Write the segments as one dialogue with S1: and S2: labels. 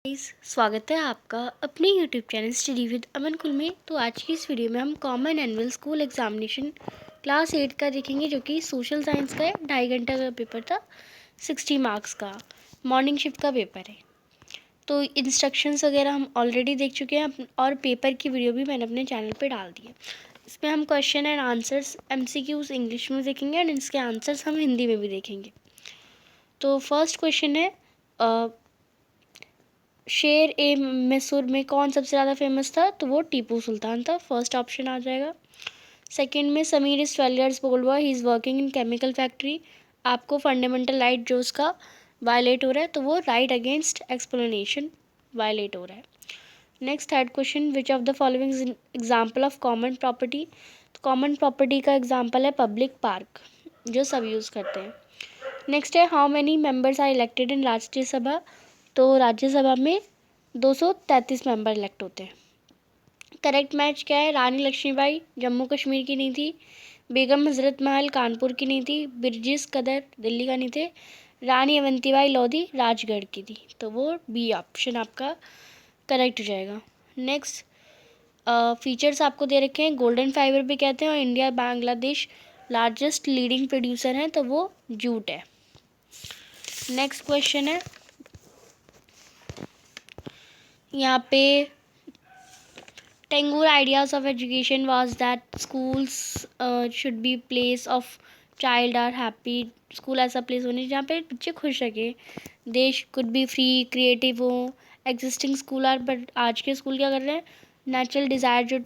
S1: Guys, स्वागत है आपका अपने यूट्यूब चैनल स्टडी विद अमन कुल में। तो आज की इस वीडियो में हम common annual school examination class 8 का देखेंगे, जो कि सोशल साइंस का है। 2.5 घंटा का पेपर था, 60 मार्क्स का मॉर्निंग शिफ्ट का पेपर है। तो इंस्ट्रक्शंस वगैरह हम ऑलरेडी देख चुके हैं और पेपर की वीडियो भी मैंने अपने चैनल पर डाल दी है। इसमें हम question and answers MCQs English में देखेंगे और इसके आंसर्स हम हिंदी में भी देखेंगे। तो फर्स्ट क्वेश्चन है, शेर ए मैसूर में कौन सबसे ज़्यादा फेमस था? तो वो टीपू सुल्तान था। फर्स्ट ऑप्शन आ जाएगा। सेकंड में Sameer is 12 years old boy, he is working in chemical factory. आपको फंडामेंटल राइट जो उसका वायलेट हो रहा है, तो वो राइट अगेंस्ट एक्सप्लेनेशन वायलेट हो रहा है। Next third question, which of the following is example of common property? तो कॉमन प्रॉपर्टी का एग्जाम्पल है पब्लिक पार्क, जो सब यूज़ करते हैं। नेक्स्ट है, how many members are elected in Rajya Sabha? तो राज्यसभा में 233 मेंबर इलेक्ट होते हैं। करेक्ट मैच क्या है? रानी लक्ष्मीबाई जम्मू कश्मीर की नहीं थी, बेगम हजरत महल कानपुर की नहीं थी, बिरजिस कदर दिल्ली का नहीं थे, रानी अवंतीबाई लोधी राजगढ़ की थी। तो वो बी ऑप्शन आपका करेक्ट हो जाएगा। नेक्स्ट फीचर्स आपको दे रखे हैं। गोल्डन फाइबर भी कहते हैं और India Bangladesh largest leading producer हैं, तो वो जूट है। नेक्स्ट क्वेश्चन है, यहाँ पे Tangore ideas of education was that schools should be place of child are happy। School ऐसा प्लेस होने जहाँ पे बच्चे खुश रखे, देश कुड बी फ्री क्रिएटिव हो। एग्जिस्टिंग स्कूल आर, बट आज के स्कूल क्या कर रहे हैं? नेचुरल डिज़ायर, जो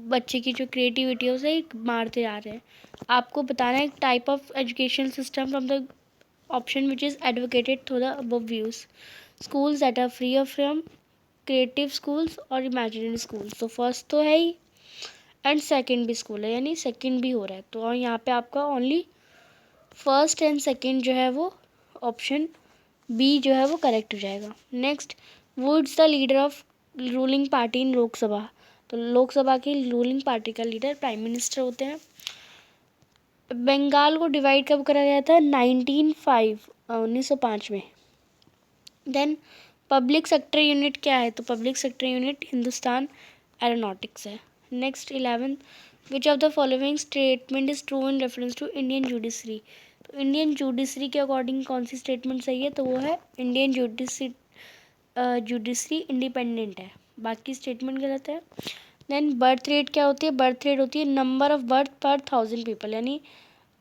S1: बच्चे की जो क्रिएटिविटी है उसे मारते जा रहे हैं। आपको बताना है type of education system from the option which is advocated through the above views. Schools that are free of from creative schools और इमेजिनरी स्कूल्स। तो फर्स्ट तो है ही एंड सेकंड भी स्कूल है, यानी सेकंड भी हो रहा है। तो और यहाँ पे आपका ओनली फर्स्ट एंड सेकंड जो है वो ऑप्शन बी जो है वो करेक्ट हो जाएगा। नेक्स्ट, वो it's the leader of ruling party इन लोकसभा? तो लोकसभा की रूलिंग पार्टी का लीडर प्राइम मिनिस्टर होते हैं। बंगाल को डिवाइड कब करा गया था? 1905 में। देन पब्लिक सेक्टर यूनिट क्या है? तो public sector unit Hindustan aeronautics है। Next 11, which of the following statement is true in reference to Indian judiciary? तो इंडियन जुडिशरी के अकॉर्डिंग कौन सी स्टेटमेंट सही है? तो वो है इंडियन जुडिशरी इंडिपेंडेंट है, बाकी स्टेटमेंट गलत है। देन बर्थ रेट क्या होती है? बर्थ रेट होती है नंबर ऑफ बर्थ पर 1000 पीपल, यानी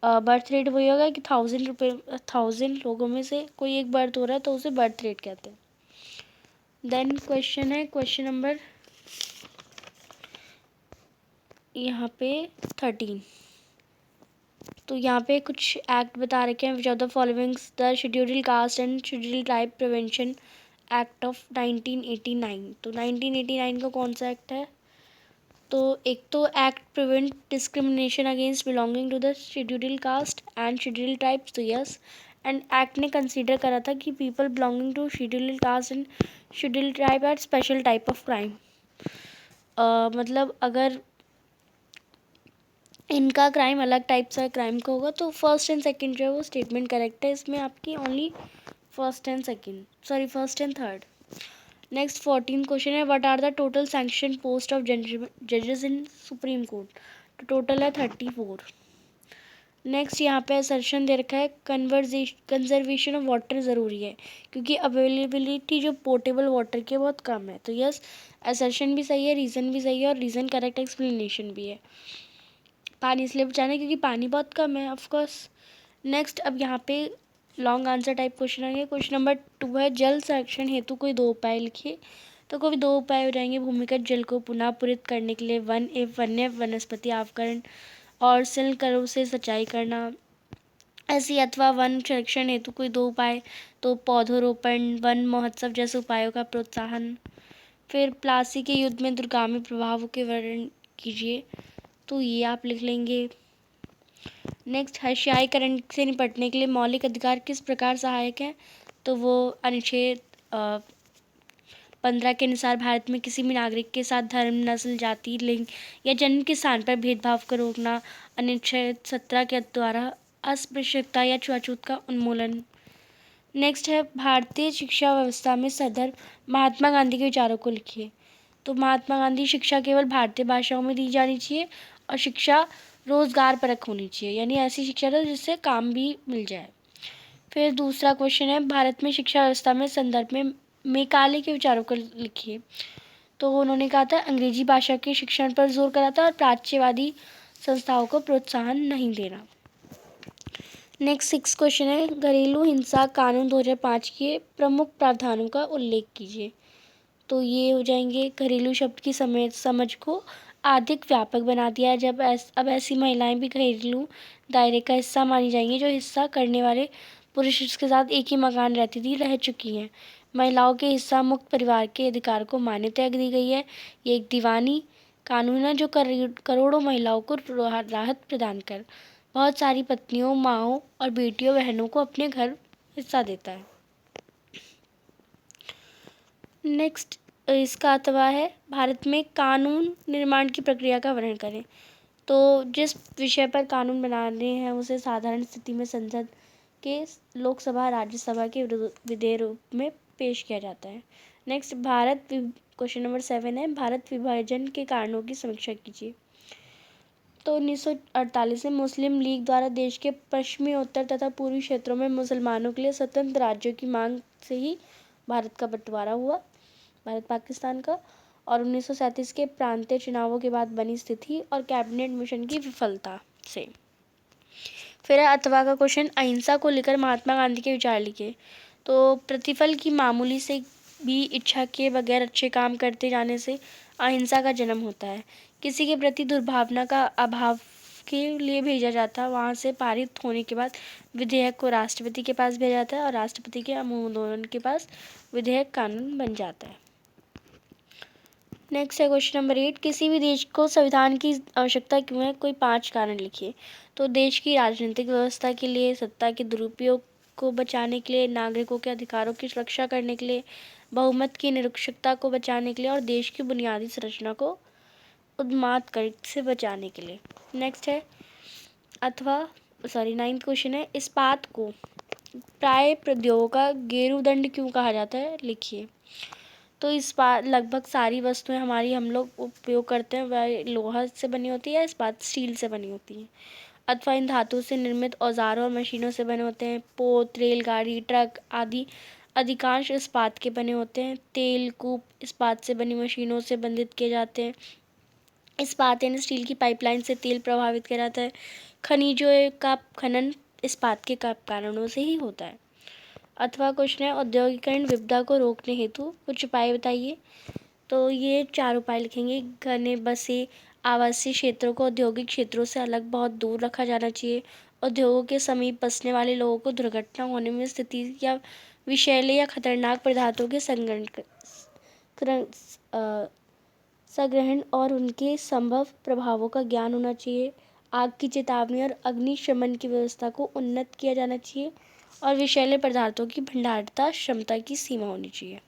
S1: बर्थ रेट वही होगा कि 1000 लोगों में से कोई एक बर्थ हो रहा है, तो उसे बर्थ रेट कहते हैं। देन क्वेश्चन है, क्वेश्चन नंबर यहाँ पे 13। तो यहाँ पे कुछ एक्ट बता रखे हैं। विच of the followings the scheduled caste and scheduled tribe prevention act of 1989? तो 1989 का कौन सा एक्ट है? तो एक तो act prevent discrimination against belonging to the scheduled caste and scheduled tribes, तो यस। एंड एक्ट ने कंसीडर करा था कि people belonging to scheduled caste and scheduled tribe are special type of crime. मतलब अगर इनका क्राइम अलग टाइप सा क्राइम का होगा, तो फर्स्ट एंड सेकंड जो है वो स्टेटमेंट करेक्ट है इसमें आपकी। Only first and third. Next 14 question है, what are the total sanction post of जजेस इन सुप्रीम कोर्ट? तो टोटल है 34। नेक्स्ट यहाँ पे असर्शन दे रखा है, कंजर्वेशन ऑफ वाटर ज़रूरी है क्योंकि अवेलेबिलिटी जो पोर्टेबल वाटर की बहुत कम है। तो यस, असर्शन भी सही है, रीज़न भी सही है और रीज़न करेक्ट एक्सप्लेनेशन भी है। पानी इसलिए बचाना है क्योंकि पानी बहुत कम है, ऑफकोर्स। नेक्स्ट अब यहाँ पे लॉन्ग आंसर टाइप क्वेश्चन आएंगे। क्वेश्चन नंबर 2 है, जल संरक्षण हेतु कोई 2 उपाय लिखिए। तो कोई 2 उपाय हो जाएंगे। भूमिगत जल को पुनः पूरित करने के लिए वन्य वनस्पति आवकरण और सिल्करों से सिंचाई करना। ऐसी अथवा वन संरक्षण हेतु कोई 2 उपाय, तो पौधरोपण, वन महोत्सव जैसे उपायों का प्रोत्साहन। फिर प्लासी के युद्ध में दूरगामी प्रभावों के वर्णन कीजिए, तो ये आप लिख लेंगे। नेक्स्ट, हर्षाईकरण से निपटने के लिए मौलिक अधिकार किस प्रकार सहायक है? तो वो अनुच्छेद 15 के अनुसार भारत में किसी भी नागरिक के साथ धर्म, नस्ल, जाति, लिंग या जन्म के स्थान पर भेदभाव को रोकना। अनुच्छेद 17 के द्वारा अस्पृश्यता या छुआछूत का उन्मूलन। नेक्स्ट है भारतीय शिक्षा व्यवस्था में संदर्भ महात्मा गांधी के विचारों को लिखिए। तो महात्मा गांधी शिक्षा केवल भारतीय भाषाओं में दी जानी चाहिए और शिक्षा रोजगार परक होनी चाहिए, यानी ऐसी शिक्षा दो जिससे काम भी मिल जाए। फिर दूसरा क्वेश्चन है भारत में शिक्षा व्यवस्था में संदर्भ में मेकाले के विचारों को लिखिए। तो उन्होंने कहा था अंग्रेजी भाषा के शिक्षण पर जोर करा था और प्राच्यवादी संस्थाओं को प्रोत्साहन नहीं देना। नेक्स्ट 6 क्वेश्चन है घरेलू हिंसा कानून 2005 के प्रमुख प्रावधानों का उल्लेख कीजिए। तो ये हो जाएंगे घरेलू शब्द की समझ को अधिक व्यापक बना दिया है। अब ऐसी महिलाएं भी घरेलू दायरे का हिस्सा मानी जाएंगी जो हिस्सा करने वाले पुरुष के साथ एक ही मकान रहती थी रह चुकी हैं। महिलाओं के हिस्सा मुक्त परिवार के अधिकार को मान्यता दी गई है। ये एक दीवानी कानून है जो करोड़ों महिलाओं को राहत प्रदान कर बहुत सारी पत्नियों, माँओं और बेटियों बहनों को अपने घर हिस्सा देता है। नेक्स्ट इसका अथवा है भारत में कानून निर्माण की प्रक्रिया का वर्णन करें। तो जिस विषय पर कानून बनाने हैं उसे साधारण स्थिति में संसद के लोकसभा राज्यसभा के विधेय रूप में पेश किया जाता है। नेक्स्ट क्वेश्चन नंबर 7 है भारत विभाजन के कारणों की समीक्षा कीजिए। तो 1948 में मुस्लिम लीग द्वारा देश के पश्चिमी, उत्तर तथा पूर्वी क्षेत्रों में मुसलमानों के लिए स्वतंत्र राज्यों की मांग से ही भारत का बंटवारा हुआ, भारत पाकिस्तान का। और 1937 के प्रांतीय चुनावों के बाद बनी स्थिति और कैबिनेट मिशन की विफलता से। फिर है अथवा का क्वेश्चन अहिंसा को लेकर महात्मा गांधी के विचार लिखे। तो प्रतिफल की मामूली से भी इच्छा के बगैर अच्छे काम करते जाने से अहिंसा का जन्म होता है। किसी के प्रति दुर्भावना का अभाव के लिए भेजा जाता है, वहाँ से पारित होने के बाद विधेयक को राष्ट्रपति के पास भेजा जाता है और राष्ट्रपति के अनुमोदन के पास विधेयक कानून बन जाता है। नेक्स्ट है क्वेश्चन नंबर 8 किसी भी देश को संविधान की आवश्यकता क्यों है, कोई 5 कारण लिखिए। तो देश की राजनीतिक व्यवस्था के लिए, सत्ता के दुरुपयोग को बचाने के लिए, नागरिकों के अधिकारों की सुरक्षा करने के लिए, बहुमत की निरपेक्षता को बचाने के लिए और देश की बुनियादी संरचना को उन्माद कर से बचाने के लिए। नेक्स्ट है नाइन्थ क्वेश्चन है इस्पात को प्राय प्रौद्योगिकी का गेरुदंड क्यों कहा जाता है, लिखिए। तो इस्पात लगभग सारी वस्तुएं हम लोग उपयोग करते हैं वह लोहा से बनी होती है, इस्पात स्टील से बनी होती है अथवा इन धातु से निर्मित औजारों और मशीनों से बने होते हैं। पोत, रेलगाड़ी, ट्रक आदि अधिकांश इस्पात के बने होते हैं। तेल कूप इस्पात से बनी मशीनों से बंधित किए जाते हैं। इस्पात यानी स्टील की पाइपलाइन से तेल प्रभावित किया जाता है। खनिजों का खनन इस्पात के कारणों से ही होता है। अथवा क्वेश्चन है औद्योगिकरण विपदा को रोकने हेतु कुछ उपाय बताइए। तो ये 4 उपाय लिखेंगे। घने बसे आवासीय क्षेत्रों को औद्योगिक क्षेत्रों से अलग बहुत दूर रखा जाना चाहिए। उद्योगों के समीप बसने वाले लोगों को दुर्घटना होने में स्थिति या विषैले या खतरनाक पदार्थों के संग्रहण और उनके संभव प्रभावों का ज्ञान होना चाहिए। आग की चेतावनी और अग्निशमन की व्यवस्था को उन्नत किया जाना चाहिए और विषैले पदार्थों की भंडारता क्षमता की सीमा होनी चाहिए।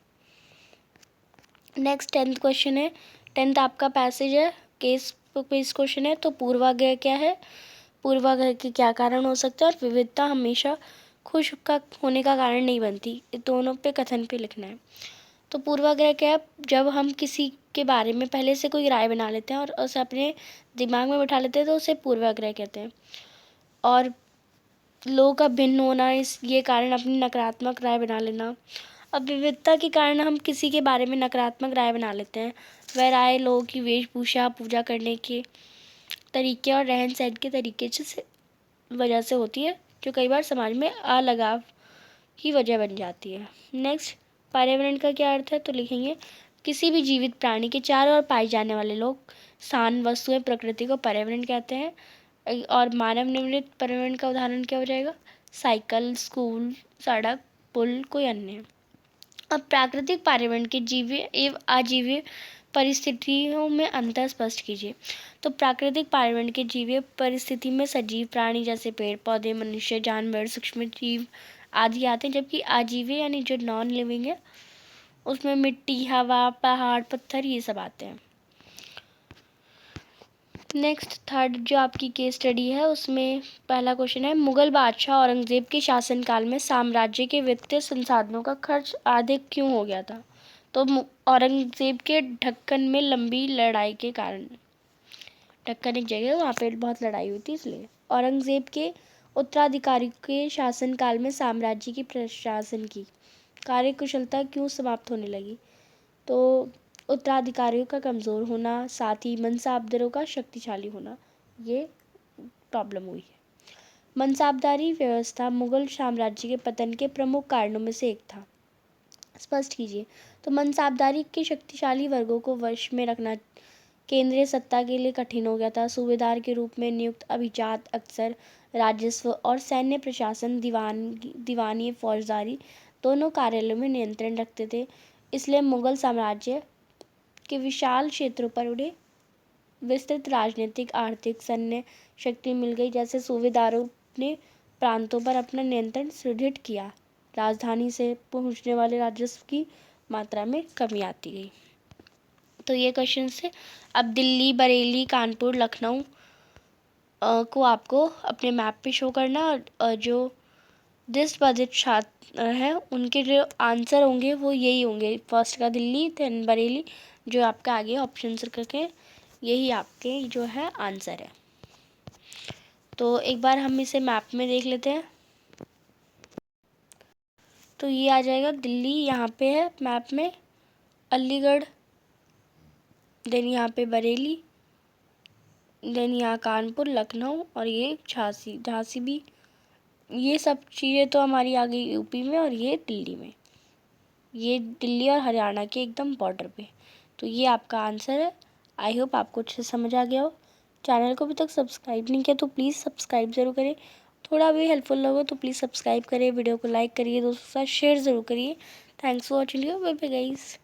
S1: नेक्स्ट 10th क्वेश्चन है। 10th आपका पैसेज है, केस क्वेश्चन है। तो पूर्वाग्रह क्या है, पूर्वाग्रह के क्या कारण हो सकते हैं और विविधता हमेशा खुश का होने का कारण नहीं बनती। दोनों पे कथन पे लिखना है। तो पूर्वाग्रह क्या है, जब हम किसी के बारे में पहले से कोई राय बना लेते हैं और उसे अपने दिमाग में बिठा लेते हैं तो उसे पूर्वाग्रह कहते हैं। और लोगों का भिन्न होना ये कारण अपनी नकारात्मक राय बना लेना। अब विविधता के कारण हम किसी के बारे में नकारात्मक राय बना लेते हैं। वह राय लोगों की वेशभूषा, पूजा करने के तरीके और रहन सहन के तरीके से वजह से होती है जो कई बार समाज में अलगाव की वजह बन जाती है। नेक्स्ट पर्यावरण का क्या अर्थ है, तो लिखेंगे किसी भी जीवित प्राणी के चारों ओर पाए जाने वाले लोग, स्थान, वस्तुएं, प्रकृति को पर्यावरण कहते हैं। और मानव निर्मित पर्यावरण का उदाहरण क्या हो जाएगा, साइकिल, स्कूल, सड़क, पुल, कोई अन्य। अब प्राकृतिक पर्यावरण के जीवीय एवं अजीवीय परिस्थितियों में अंतर स्पष्ट कीजिए। तो प्राकृतिक पर्यावरण के जीवीय परिस्थिति में सजीव प्राणी जैसे पेड़ पौधे, मनुष्य, जानवर, सूक्ष्म जीव आदि आते हैं, जबकि अजीवीय यानी जो नॉन लिविंग है उसमें मिट्टी, हवा, पहाड़, पत्थर ये सब आते हैं। नेक्स्ट थर्ड जो आपकी केस स्टडी है उसमें पहला क्वेश्चन है, मुगल बादशाह औरंगजेब के शासनकाल में साम्राज्य के वित्तीय संसाधनों का खर्च अधिक क्यों हो गया था? तो औरंगजेब के ढक्कन में लंबी लड़ाई के कारण, ढक्कन एक जगह वहाँ पे बहुत लड़ाई हुई थी इसलिए। औरंगजेब के उत्तराधिकारी के शासनकाल में साम्राज्य की प्रशासन की कार्यकुशलता क्यों समाप्त होने लगी? तो उत्तराधिकारियों का कमज़ोर होना, साथ ही मनसाबदारों का शक्तिशाली होना, ये प्रॉब्लम हुई है। मनसाबदारी व्यवस्था मुगल साम्राज्य के पतन के प्रमुख कारणों में से एक था, स्पष्ट कीजिए। तो मनसाबदारी के शक्तिशाली वर्गों को वश में रखना केंद्रीय सत्ता के लिए कठिन हो गया था। सूबेदार के रूप में नियुक्त अभिजात अक्सर राजस्व और सैन्य प्रशासन, दीवानी फौजदारी दोनों कार्यालयों में नियंत्रण रखते थे। इसलिए मुगल साम्राज्य के विशाल क्षेत्रों पर उन्हें विस्तृत राजनीतिक, आर्थिक, सैन्य शक्ति मिल गई। जैसे सूबेदारों ने प्रांतों पर अपना नियंत्रण सुदृढ़ किया, राजधानी से पहुंचने वाले राजस्व की मात्रा में कमी आती गई। तो ये क्वेश्चन से अब दिल्ली, बरेली, कानपुर, लखनऊ को आपको अपने मैप पे शो करना, और जो जिस बजट छात्र है उनके जो आंसर होंगे वो यही होंगे, फर्स्ट का दिल्ली, देन बरेली, जो आपका आगे ऑप्शन करके यही आपके जो है आंसर है। तो एक बार हम इसे मैप में देख लेते हैं। तो ये आ जाएगा दिल्ली, यहाँ पे है मैप में, अलीगढ़, देन यहाँ पे बरेली, देन यहाँ कानपुर, लखनऊ, और ये झांसी भी। ये सब चीज़ें तो हमारी आ गई यूपी में, और ये दिल्ली में, ये दिल्ली और हरियाणा के एकदम बॉर्डर पे। तो ये आपका आंसर है। आई होप आपको अच्छे से समझ आ गया हो। चैनल को अभी तक सब्सक्राइब नहीं किया तो प्लीज़ सब्सक्राइब ज़रूर करें। थोड़ा भी हेल्पफुल लगे तो प्लीज़ सब्सक्राइब करिए, वीडियो को लाइक करिए, दोस्तों के साथ शेयर ज़रूर करिए। Thanks for watching, bye bye guys.